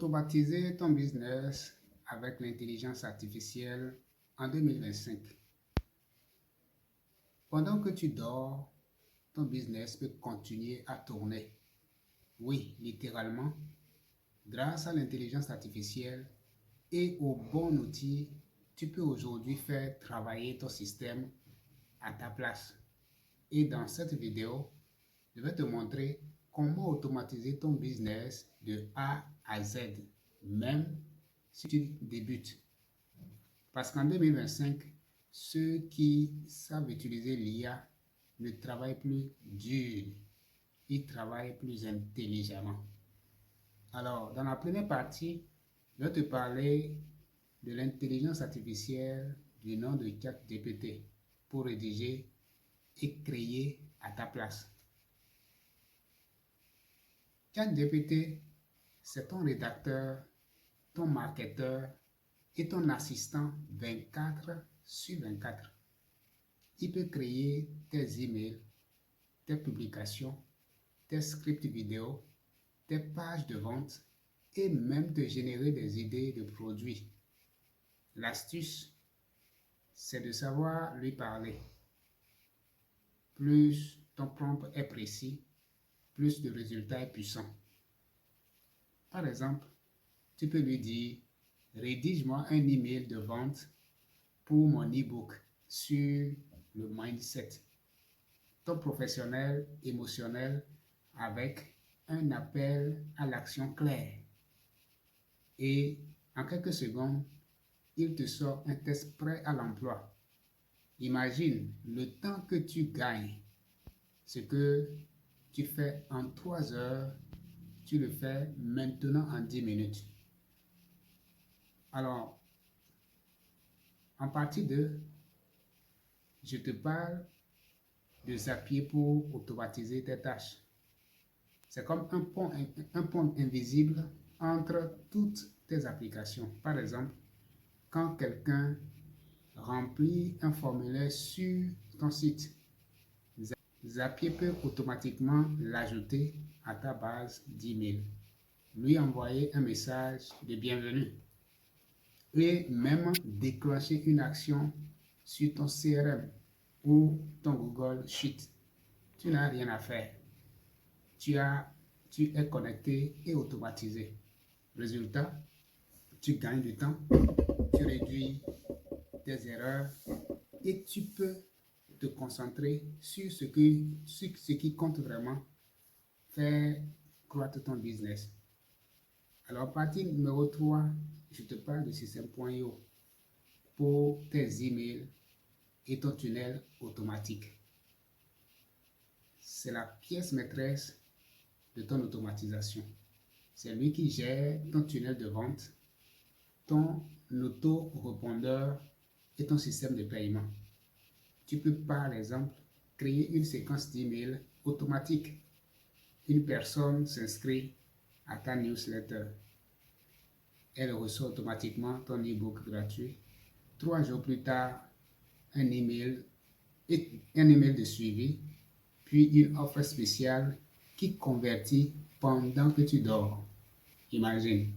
Automatiser ton business avec l'intelligence artificielle en 2025. Pendant que tu dors, ton business peut continuer à tourner. Oui, littéralement, grâce à l'intelligence artificielle et aux bons outils, tu peux aujourd'hui faire travailler ton système à ta place. Et dans cette vidéo, je vais te montrer comment automatiser ton business de A à Z, même si tu débutes. Parce qu'en 2025, ceux qui savent utiliser l'IA ne travaillent plus dur, ils travaillent plus intelligemment. Alors, dans la première partie, je vais te parler de l'intelligence artificielle du nom de ChatGPT pour rédiger et créer à ta place. ChatGPT, c'est ton rédacteur, ton marketeur et ton assistant 24 sur 24. Il peut créer tes emails, tes publications, tes scripts vidéo, tes pages de vente et même te générer des idées de produits. L'astuce, c'est de savoir lui parler. Plus ton prompt est précis, plus le résultat est puissant. Par exemple, tu peux lui dire « Rédige-moi un email de vente pour mon e-book sur le mindset. Ton professionnel émotionnel avec un appel à l'action clair. » Et en quelques secondes, il te sort un test prêt à l'emploi. Imagine le temps que tu gagnes. Ce que tu fais en 3 heures, tu le fais maintenant en 10 minutes. Alors, en partie 2, je te parle de Zapier pour automatiser tes tâches. C'est comme un pont invisible entre toutes tes applications. Par exemple, quand quelqu'un remplit un formulaire sur ton site, Zapier peut automatiquement l'ajouter à ta base d'email, lui envoyer un message de bienvenue et même déclencher une action sur ton CRM ou ton Google Sheet. Tu n'as rien à faire. Tu es connecté et automatisé. Résultat, tu gagnes du temps, tu réduis tes erreurs et tu peux te concentrer sur ce qui compte vraiment, faire croître ton business. Alors, partie numéro 3, je te parle de Système.io pour tes emails et ton tunnel automatique. C'est la pièce maîtresse de ton automatisation. C'est lui qui gère ton tunnel de vente, ton auto-répondeur et ton système de paiement. Tu peux par exemple créer une séquence d'email automatique. Une personne s'inscrit à ta newsletter. Elle reçoit automatiquement ton e-book gratuit. 3 jours plus tard, un email de suivi, puis une offre spéciale qui convertit pendant que tu dors. Imagine.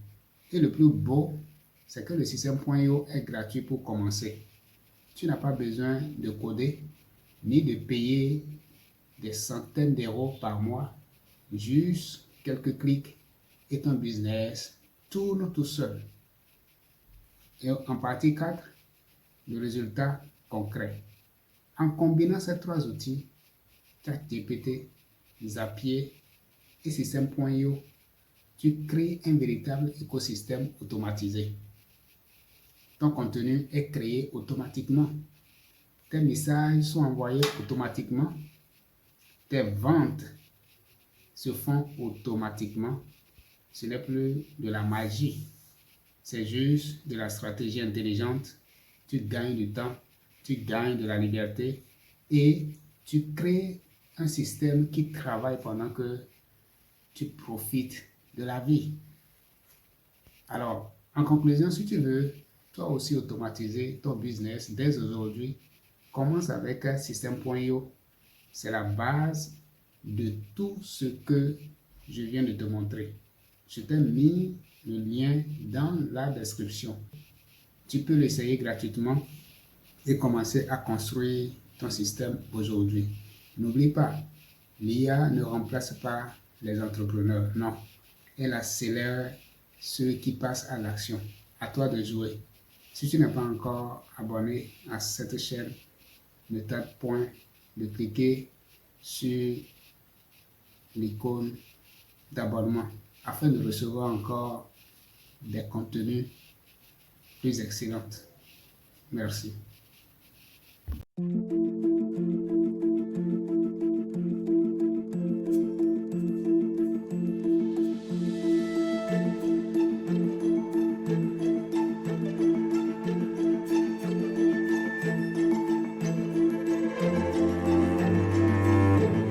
Et le plus beau, c'est que le Système.io est gratuit pour commencer. Tu n'as pas besoin de coder ni de payer des centaines d'euros par mois. Juste quelques clics et ton business tourne tout seul. Et en partie 4, le résultat concret. En combinant ces 3 outils, ChatGPT, Zapier et Système.io, tu crées un véritable écosystème automatisé. Ton contenu est créé automatiquement. Tes messages sont envoyés automatiquement. Tes ventes se font automatiquement. Ce n'est plus de la magie. C'est juste de la stratégie intelligente. Tu gagnes du temps, tu gagnes de la liberté et tu crées un système qui travaille pendant que tu profites de la vie. Alors, en conclusion, si tu veux toi aussi automatiser ton business dès aujourd'hui, commence avec un Système.io. C'est la base de tout ce que je viens de te montrer. Je t'ai mis le lien dans la description. Tu peux l'essayer gratuitement et commencer à construire ton système aujourd'hui. N'oublie pas, l'IA ne remplace pas les entrepreneurs, non. Elle accélère ceux qui passent à l'action. À toi de jouer. Si tu n'es pas encore abonné à cette chaîne, ne tarde point de cliquer sur l'icône d'abonnement afin de recevoir encore des contenus plus excellents. Merci.